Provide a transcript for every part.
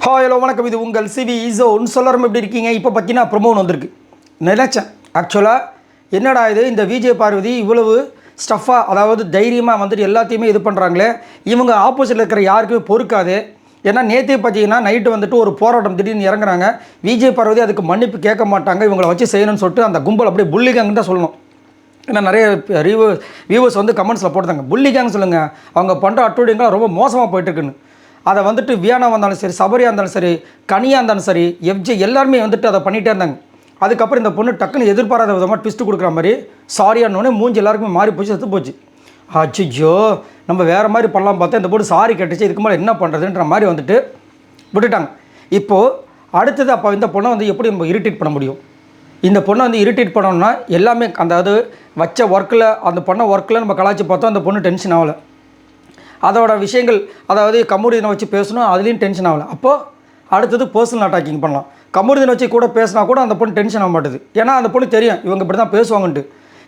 Hi hello வணக்கம், இது உங்கள் சிவி இசோன். சொல்லரும் எப்படி இருக்கீங்க? இப்போ பார்த்தீங்கன்னா ப்ரொமோன் வந்திருக்கு. நினச்சேன் ஆக்சுவலாக என்னடா இது, இந்த விஜய் பார்வதி இவ்வளவு ஸ்டஃபாக, அதாவது தைரியமாக வந்துட்டு எல்லாத்தையுமே இது பண்ணுறாங்களே, இவங்க ஆப்போசிட்டில் இருக்கிற யாருக்குமே பொறுக்காது. ஏன்னா நேற்றே பார்த்தீங்கன்னா நைட்டு வந்துட்டு ஒரு போராட்டம் திடீர்னு இறங்குறாங்க. விஜய் பார்வதி அதுக்கு மன்னிப்பு கேட்க மாட்டாங்க, இவங்களை வச்சு செய்யணும்னு சொல்லிட்டு அந்த கும்பல் அப்படியே புள்ளிகாங்கன்னு தான் சொல்லணும். ஏன்னா நிறைய வியூவர்ஸ் வந்து கமெண்ட்ஸில் போட்டாங்க, புள்ளிகாங்க சொல்லுங்கள், அவங்க பண்ணுற அட்டுடிங்களாம் ரொம்ப மோசமாக போயிட்டுருக்குன்னு. அதை வந்துட்டு வியானாக இருந்தாலும் சரி, சபரியாக இருந்தாலும் சரி, கனியாக இருந்தாலும் சரி, எஃப்ஜே எல்லாருமே வந்துட்டு அதை பண்ணிகிட்டே இருந்தாங்க. அதுக்கப்புறம் இந்த பொண்ணு டக்குன்னு எதிர்பாராத விதமாக ட்விஸ்ட்டு கொடுக்குற மாதிரி சாரியானோடனே மூஞ்சி எல்லாருக்குமே மாறி போச்சு, செத்து போச்சு. அச்சிச்சோ, நம்ம வேறு மாதிரி பண்ணலாம் பார்த்தா இந்த பொண்ணு சாரி கட்டுச்சு, இதுக்கு மேலே என்ன பண்ணுறதுன்ற மாதிரி வந்துட்டு விட்டுட்டாங்க. இப்போது அடுத்தது அப்போ இந்த பொண்ணை வந்து எப்படி நம்ம இரிட்டேட் பண்ண முடியும்? இந்த பொண்ணை வந்து இரிட்டேட் பண்ணோம்னா எல்லாமே அதாவது வச்ச ஒர்க்கில் அந்த பொண்ணை ஒர்க்கில் நம்ம கலாச்சி பார்த்தோம், அந்த பொண்ணு டென்ஷன் ஆகலை. அதோட விஷயங்கள் அதாவது கமுருதினை வச்சு பேசணும், அதுலேயும் டென்ஷன் ஆகலை. அப்போது அடுத்தது பர்சனல் அட்டாக்கிங் பண்ணலாம். கமுருதினை வச்சு கூட பேசினா கூட அந்த பொண்ணு டென்ஷன் ஆக மாட்டுது, ஏன்னா அந்த பொண்ணு தெரியும் இவங்க இப்படி தான் பேசுவாங்கன்ட்டு.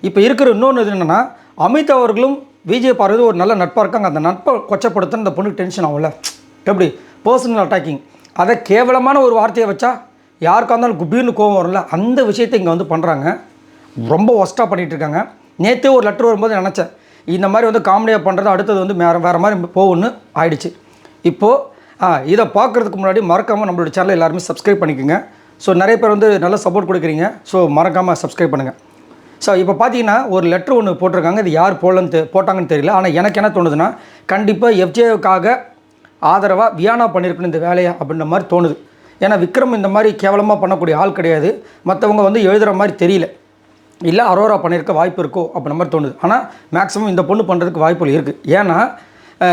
இப்போ இருக்கிற இன்னொன்று இது என்னென்னா, அமித் அவர்களும் விஜய் பார்வதி ஒரு நல்ல நட்பாக இருக்காங்க. அந்த நட்பை கொச்சப்படுத்த அந்த பொண்ணுக்கு டென்ஷன் ஆகல. எப்படி பர்சனல் அட்டாக்கிங், அதை கேவலமான ஒரு வார்த்தையை வச்சா யாருக்காக இருந்தாலும் குபீர்னு கோவம் வரும்ல, அந்த விஷயத்தை இங்கே வந்து பண்ணுறாங்க. ரொம்ப ஒஸ்ட்டாக பண்ணிகிட்டு இருக்காங்க. நேற்றே ஒரு லெட்டர் வரும்போது நினச்சேன் இந்த மாதிரி வந்து காமெடியாக பண்ணுறது அடுத்தது வந்து வேறு மாதிரி போகும்னு ஆயிடுச்சு. இப்போது இதை பார்க்குறதுக்கு முன்னாடி மறக்காமல் நம்மளோட சேனலை எல்லாருமே சப்ஸ்கிரைப் பண்ணிக்கோங்க. ஸோ நிறைய பேர் வந்து நல்லா சப்போர்ட் கொடுக்குறீங்க, ஸோ மறக்காமல் சப்ஸ்கிரைப் பண்ணுங்கள். ஸோ இப்போ பார்த்தீங்கன்னா ஒரு லெட்ரு ஒன்று போட்டிருக்காங்க, இது யார் போட்டாங்கன்னு தெரியல. ஆனால் எனக்கு என்ன தோணுதுன்னா, கண்டிப்பாக எஃப்ஜேவுக்காக ஆதரவாக வியானா பண்ணியிருக்கணும் இந்த வேலையை அப்படின்ற மாதிரி தோணுது. ஏன்னா விக்ரம் இந்த மாதிரி கேவலமாக பண்ணக்கூடிய ஆள் கிடையாது, மற்றவங்க வந்து எழுதுகிற மாதிரி தெரியல. இல்லை அரோரா பண்ணியிருக்க வாய்ப்பு இருக்கோ அப்படின்ற மாதிரி தோணுது. ஆனால் மேக்ஸிமம் இந்த பொண்ணு பண்ணுறதுக்கு வாய்ப்புகள் இருக்குது. ஏன்னா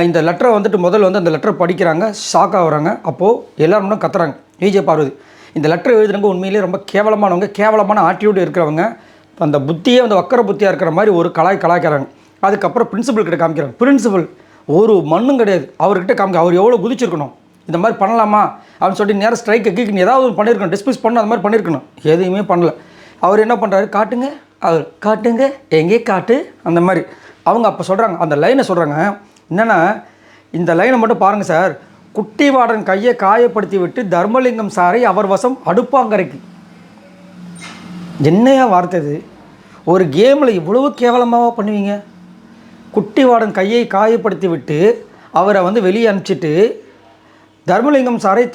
இந்த லெட்டரை வந்துட்டு முதல்ல வந்து அந்த லெட்டரை படிக்கிறாங்க, ஷாக் ஆகுறாங்க. அப்போது எல்லோரும் கத்துறாங்க, விஜய் பார்வதி இந்த லெட்டரை எழுதுறவங்க உண்மையிலேயே ரொம்ப கேவலமானவங்க, கேவலமான ஆட்டிடியூட் இருக்கிறவங்க, அந்த புத்தியே வந்து வக்கர புத்தியாக இருக்கிற மாதிரி ஒரு கலாய்க்கிறாங்க. அதுக்கப்புறம் பிரின்சிபல் கிட்ட காமிக்கிறாங்க. பிரின்சிபல் ஒரு மண்ணும் கிடையாது, அவர்கிட்ட காமிக்க அவர் எவ்வளோ குதிச்சிருக்கணும், இந்த மாதிரி பண்ணலாமா அப்படின்னு சொல்லி நேரம் ஸ்ட்ரைக்கை கீக்கு ஏதாவது ஒன்று பண்ணியிருக்கணும், டிஸ்மிஸ் பண்ண அந்த மாதிரி பண்ணியிருக்கணும். எதுவுமே பண்ணல. அவர் என்ன பண்ணுறாரு, காட்டுங்க, அவர் காட்டுங்க, எங்கே காட்டு அந்த மாதிரி. அவங்க அப்போ சொல்கிறாங்க, அந்த லைனை சொல்கிறாங்க என்னென்னா, இந்த லைனை மட்டும் பாருங்கள் சார், குட்டி வாடன் கையை காயப்படுத்தி விட்டு தர்மலிங்கம் சாரை அவர் வசம் அடுப்பாங்கரைக்கு. என்னையா வார்த்தை இது? ஒரு கேமில் இவ்வளவு கேவலமாக பண்ணுவீங்க? குட்டி வாடன் கையை காயப்படுத்தி விட்டு அவரை வந்து வெளியே அனுப்பிச்சிட்டு தர்மலிங்கம் சாரை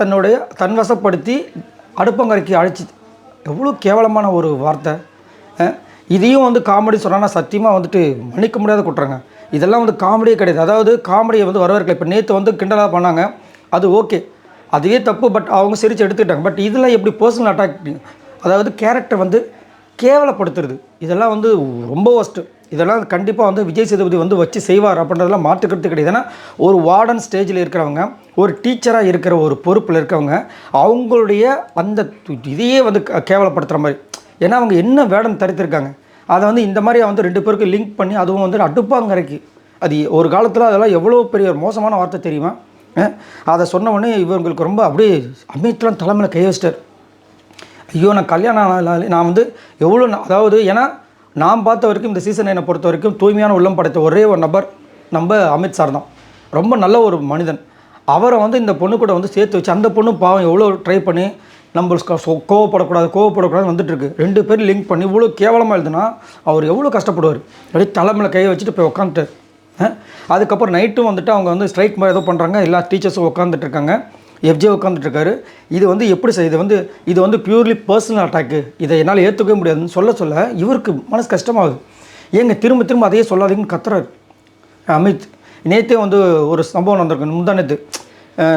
தன்வசப்படுத்தி அடுப்பங்கரைக்கு அழைச்சி, எவ்வளோ கேவலமான ஒரு வார்த்தை. இதையும் வந்து காமெடி சொன்னால் சத்தியமாக வந்துட்டு மன்னிக்க முடியாத குட்டுறாங்க. இதெல்லாம் வந்து காமெடியே கிடையாது. அதாவது காமெடியை வந்து வரவேற்கல. இப்போ நேற்று வந்து கிண்டலாக பண்ணாங்க, அது ஓகே, அதுவே தப்பு, பட் அவங்க சிரித்து எடுத்துக்கிட்டாங்க. பட் இதெல்லாம் எப்படி பர்சனல் அட்டாக், அதாவது கேரக்டர் வந்து கேவலப்படுத்துறது, இதெல்லாம் வந்து ரொம்ப ஒஸ்ட்டு. இதெல்லாம் கண்டிப்பாக வந்து விஜய் சேதுபதி வந்து வச்சு செய்வார் அப்படின்றதெல்லாம் மாற்றுக்கிறது கிடையாது. ஏன்னா ஒரு வார்டன் ஸ்டேஜில் இருக்கிறவங்க, ஒரு டீச்சராக இருக்கிற ஒரு பொறுப்பில் இருக்கவங்க, அவங்களுடைய அந்த இதையே வந்து கேவலப்படுத்துகிற மாதிரி. ஏன்னா அவங்க என்ன வேடம் தரித்திருக்காங்க, அதை வந்து இந்த மாதிரி வந்து ரெண்டு பேருக்கு லிங்க் பண்ணி அதுவும் வந்து அடுப்பாங்கரைக்கு, அது ஒரு காலத்தில் அதெல்லாம் எவ்வளோ பெரிய ஒரு மோசமான வார்த்தை தெரியுமா? அதை சொன்ன உடனே இவங்களுக்கு ரொம்ப அப்படியே அமித்லாம் தலைமையில் கை வச்சிட்டார். ஐயோ, நான் கல்யாணம் நான் வந்து எவ்வளோ, அதாவது ஏன்னா நான் பார்த்த வரைக்கும் இந்த சீசன் என்னை பொறுத்த வரைக்கும் தூய்மையான உள்ளம் படைத்த ஒரே ஒரு நபர் நம்ம அமித் சார் தான். ரொம்ப நல்ல ஒரு மனிதன். அவரை வந்து இந்த பொண்ணு கூட வந்து சேர்த்து வச்சு, அந்த பொண்ணு பாவம் எவ்வளோ ட்ரை பண்ணி நம்ம கோவப்படக்கூடாது வந்துட்டுருக்கு, ரெண்டு பேரும் லிங்க் பண்ணி இவ்வளோ கேவலமாக எழுதுனா அவர் எவ்வளோ கஷ்டப்படுவார். அப்படியே தலைமையில் கையை வச்சுட்டு போய் உட்காந்துட்டார். அதுக்கப்புறம் நைட்டும் வந்துட்டு அவங்க வந்து ஸ்ட்ரைக் மாதிரி ஏதோ பண்ணுறாங்க, எல்லா டீச்சர்ஸும் உட்காந்துட்டு இருக்காங்க, எஃப்ஜே உட்காந்துட்ருக்காரு. இது வந்து எப்படி செய்யுது, இது வந்து பியூர்லி பர்சனல் அட்டாக்கு, இதை என்னால் ஏற்றுக்கவே முடியாதுன்னு சொல்ல இவருக்கு மனசு கஷ்டமாகுது. ஏங்க திரும்ப அதையே சொல்லாதீங்கன்னு கத்துறாரு அமித். நேற்றே வந்து ஒரு சம்பவம் வந்திருக்கு, முந்தானத்து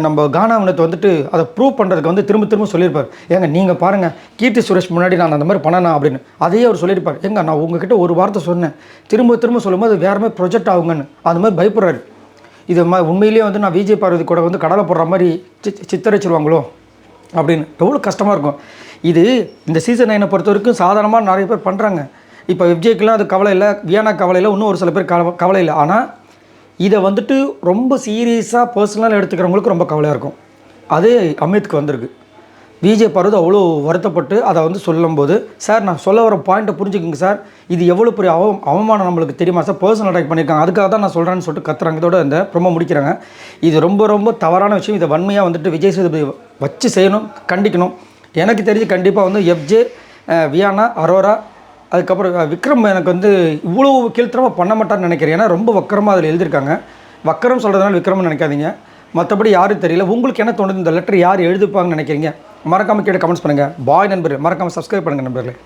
நம்ம கானாவினத்தை வந்துட்டு அதை ப்ரூவ் பண்ணுறதுக்கு வந்து திரும்ப சொல்லியிருப்பார். ஏங்க நீங்கள் பாருங்கள், கீர்த்தி சுரேஷ் முன்னாடி நான் அந்த மாதிரி பண்ணனா அப்படின்னு அதையே அவர் சொல்லியிருப்பார். ஏங்க நான் உங்ககிட்ட ஒரு வார்த்தை சொன்னேன், திரும்ப சொல்லும்போது அது வேறு மாதிரி ப்ரொஜெக்ட் ஆகுங்கன்னு அது மாதிரி பயப்படுறாரு. இது உண்மையிலேயே வந்து நான் விஜய் பார்வதி கூட வந்து கடலை போடுற மாதிரி சித்தரிச்சிருவாங்களோ அப்படின்னு எவ்வளோ கஷ்டமாக இருக்கும். இது இந்த சீசன் 9 பொறுத்த வரைக்கும் சாதாரணமாக நிறைய பேர் பண்ணுறாங்க. இப்போ விஜய்க்கெலாம் அது கவலை இல்லை, வியானா கவலை இல்லை, இன்னும் ஒரு சில பேர் கவலை இல்லை. ஆனால் இதை வந்துட்டு ரொம்ப சீரியஸாக பர்சனலாக எடுத்துக்கிறவங்களுக்கு ரொம்ப கவலையாக இருக்கும். அது அமித்க்கு வந்திருக்கு. விஜய் பார்வதி அவ்வளோ வருத்தப்பட்டு அதை வந்து சொல்லும்போது, சார் நான் சொல்ல வர பாயிண்ட்டை புரிஞ்சுக்கோங்க சார், இது எவ்வளோ பெரிய அவமானம் நம்மளுக்கு தெரியுமா சார், பர்சனல் அட்டாக் பண்ணியிருக்காங்க, அதுக்காக தான் நான் சொல்கிறேன்னு சொல்லிட்டு கத்துறாங்க. இதோட இந்த ப்ரோமோ முடிக்கிறாங்க. இது ரொம்ப தவறான விஷயம். இதை வன்மையாக வந்துட்டு விஜய் சேதுபதி வச்சு செய்யணும், கண்டிக்கணும். எனக்கு தெரிஞ்சு கண்டிப்பாக வந்து எஃப்ஜே, வியானா, அரோரா, அதுக்கப்புறம் விக்ரம் எனக்கு வந்து இவ்வளோ கீழ்த்தரமாக பண்ண மாட்டான்னு நினைக்கிறேன். ஏன்னா ரொம்ப வக்கரமாக அதில் எழுதியிருக்காங்க. வக்கரம் சொல்கிறதுனால விக்ரம்னு நினைக்காதீங்க. மற்றபடி யாரும் தெரியல. உங்களுக்கு என்ன தோணுது, இந்த லெட்டர் யார் எழுதுப்பாங்கன்னு நினைக்கிறீங்க? மறக்காமல் கீழே கமெண்ட்ஸ் பண்ணுங்கள். பாய் நண்பர்களே, மறக்காமல் சப்ஸ்கிரைப் பண்ணுங்கள் நண்பர்களே.